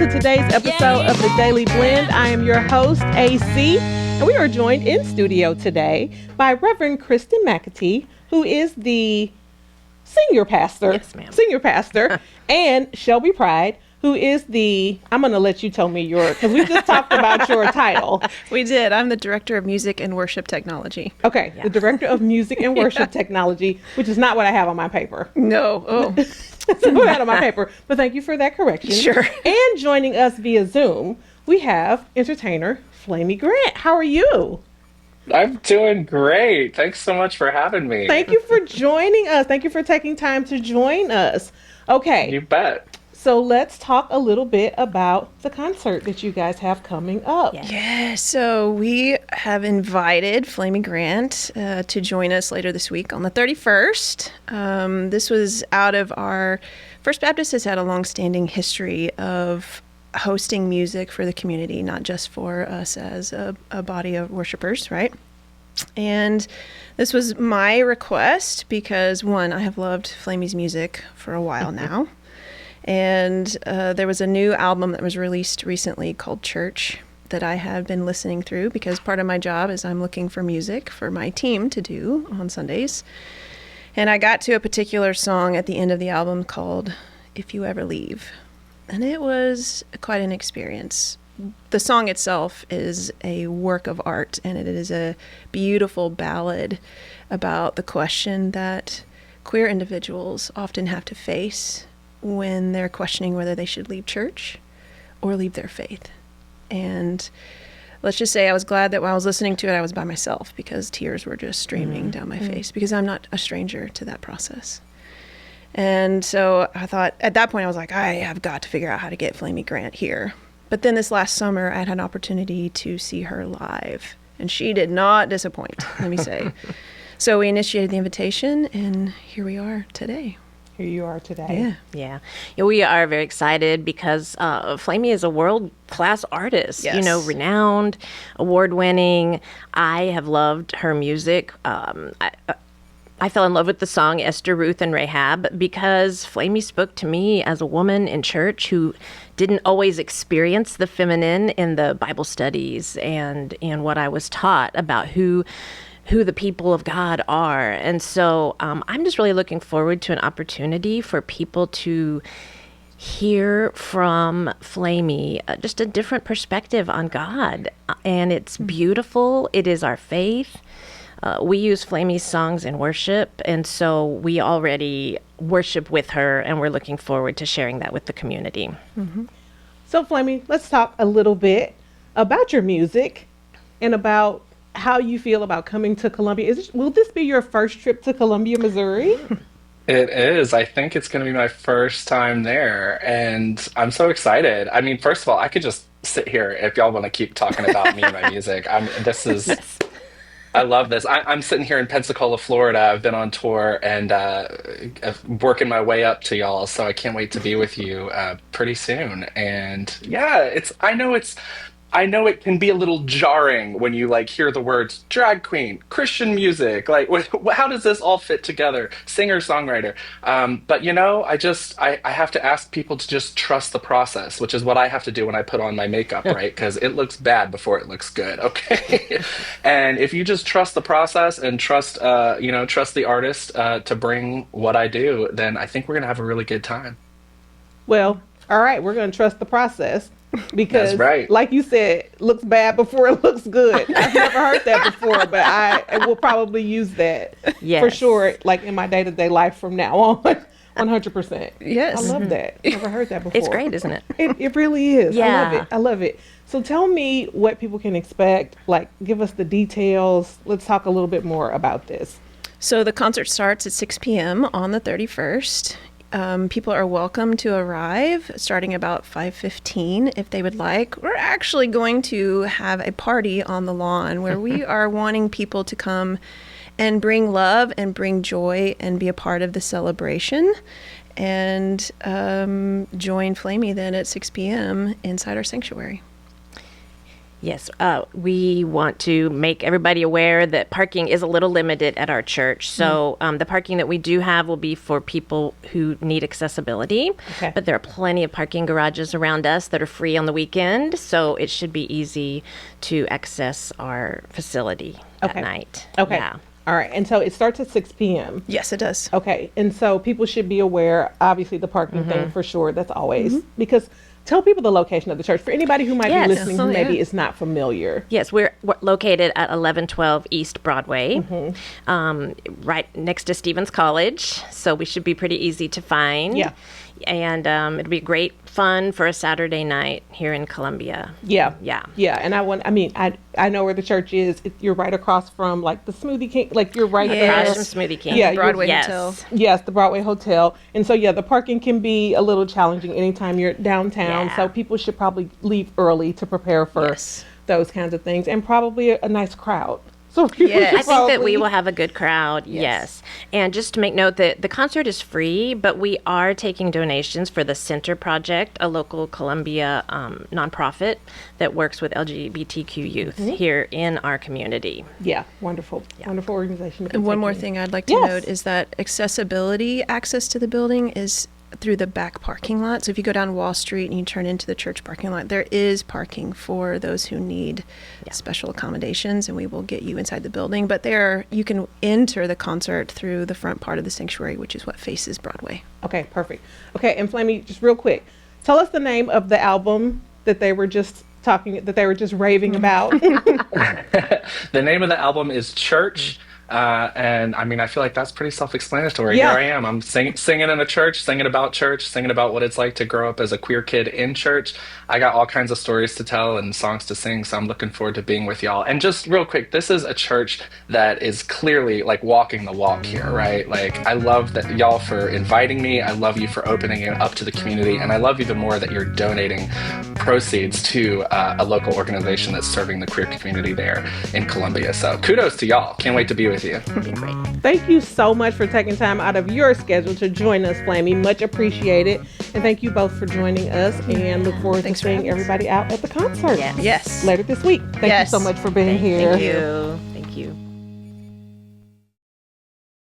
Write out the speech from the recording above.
to today's episode of The Daily Blend. I am your host, AC, and we are joined in studio today by Reverend Kristin McAtee, who is the senior pastor. Yes, ma'am. Senior pastor, and Shelby Pride, who is the, I'm going to let you tell me because we just talked about your title. We did. I'm the Director of Music and Worship Technology. Okay, the Director of Music and Worship Technology, which is not what I have on my paper. No. Oh. That's what I had on my paper, but thank you for that correction. Sure. And joining us via Zoom, we have entertainer Flamy Grant. How are you? I'm doing great. Thanks so much for having me. Thank you for joining us. Thank you for taking time to join us. Okay. You bet. So let's talk a little bit about the concert that you guys have coming up. Yeah, so we have invited Flamy Grant to join us later this week on the 31st. This was out of our, First Baptist has had a long-standing history of hosting music for the community, not just for us as a body of worshipers, right? And this was my request because, one, I have loved Flamy's music for a while now. And there was a new album that was released recently called Church that I have been listening through because part of my job is I'm looking for music for my team to do on Sundays. And I got to a particular song at the end of the album called If You Ever Leave. And it was quite an experience. The song itself is a work of art, and it is a beautiful ballad about the question that queer individuals often have to face when they're questioning whether they should leave church or leave their faith. And let's just say I was glad that while I was listening to it, I was by myself because tears were just streaming down my face because I'm not a stranger to that process. And so I thought, at that point, I was like, I have got to figure out how to get Flamy Grant here. But then this last summer, I had an opportunity to see her live, and she did not disappoint, let me say. So we initiated the invitation, and here we are today. Here you are today. Yeah, we are very excited because Flamy is a world-class artist, Yes. Renowned, award-winning. I have loved her music. I fell in love with the song Esther, Ruth, and Rahab because Flamy spoke to me as a woman in church who didn't always experience the feminine in the Bible studies and in what I was taught about who the people of God are. And so I'm just really looking forward to an opportunity for people to hear from Flamy just a different perspective on God. And it's beautiful. It is our faith. We use Flamy's songs in worship, and so we already worship with her, and we're looking forward to sharing that with the community. Mm-hmm. So, Flamy, let's talk a little bit about your music and about how you feel about coming to Columbia. Will this be your first trip to Columbia, Missouri? It is. I think it's going to be my first time there, and I'm so excited. I mean, first of all, I could just sit here if y'all want to keep talking about me and my music. I love this. I'm sitting here in Pensacola, Florida. I've been on tour and working my way up to y'all, so I can't wait to be with you pretty soon. And yeah, I know it can be a little jarring when you hear the words drag queen, Christian music. How does this all fit together? Singer, songwriter. But I have to ask people to just trust the process, which is what I have to do when I put on my makeup, right? Because it looks bad before it looks good. Okay. And if you just trust the process and trust the artist to bring what I do, then I think we're going to have a really good time. Well, all right. We're going to trust the process. Because, that's right. Like you said, looks bad before it looks good. I've never heard that before, but I will probably use that for sure, in my day-to-day life from now on, 100%. Yes. I love that. Never heard that before. It's great, isn't it? It really is. Yeah. I love it. So tell me what people can expect. Give us the details. Let's talk a little bit more about this. So the concert starts at 6 p.m. on the 31st. People are welcome to arrive starting about 5:15 if they would like. We're actually going to have a party on the lawn where we are wanting people to come and bring love and bring joy and be a part of the celebration and join Flamy then at 6 p.m. inside our sanctuary. Yes, we want to make everybody aware that parking is a little limited at our church. So the parking that we do have will be for people who need accessibility. Okay. But there are plenty of parking garages around us that are free on the weekend. So it should be easy to access our facility at night. Okay. Yeah. All right. And so it starts at 6 p.m. Yes, it does. Okay. And so people should be aware, obviously, the parking thing for sure. That's always because tell people the location of the church for anybody who might Yes. be listening who Oh, maybe yeah. is not familiar. Yes, we're located at 1112 East Broadway, right next to Stevens College. So we should be pretty easy to find. Yeah. And it'd be great fun for a Saturday night here in Columbia. Yeah. Yeah. Yeah. And I know where the church is. You're right across from like the Smoothie King. Like you're right Yes. there. Across from Smoothie King. Yeah, you're- Broadway Yes. Hotel. Yes, the Broadway Hotel. And so, yeah, the parking can be a little challenging anytime you're downtown. Yeah. So people should probably leave early to prepare for Yes. those kinds of things and probably a nice crowd. So people Yes. should I think that we probably- will have a good crowd, yes. And just to make note that the concert is free, but we are taking donations for the Center Project, a local Columbia nonprofit that works with LGBTQ youth here in our community. Yeah, wonderful. Wonderful organization. to be And one more taking. thing I'd like to Yes. note is that accessibility access to the building is through the back parking lot. So if you go down Wall Street and you turn into the church parking lot, there is parking for those who need special accommodations, and we will get you inside the building. But there, you can enter the concert through the front part of the sanctuary, which is what faces Broadway. Okay, perfect. Okay, and Flamy, just real quick, tell us the name of the album that they were just raving about. The name of the album is Church. And I mean, I feel like that's pretty self-explanatory. Yeah. Here I am. I'm singing in a church, singing about what it's like to grow up as a queer kid in church. I got all kinds of stories to tell and songs to sing, so I'm looking forward to being with y'all. And just real quick, this is a church that is clearly like walking the walk here, right? Like, I love that y'all for inviting me. I love you for opening it up to the community. And I love even more that you're donating proceeds to a local organization that's serving the queer community there in Columbia. So kudos to y'all. Can't wait to be with you. Thank you so much for taking time out of your schedule to join us, Flamy. Much appreciated. And thank you both for joining us, and look forward Thanks to for seeing having us. everybody out at the concert Yes. Yes. later this week. Thank you Yes. so much for being here. Thank you. Thank you.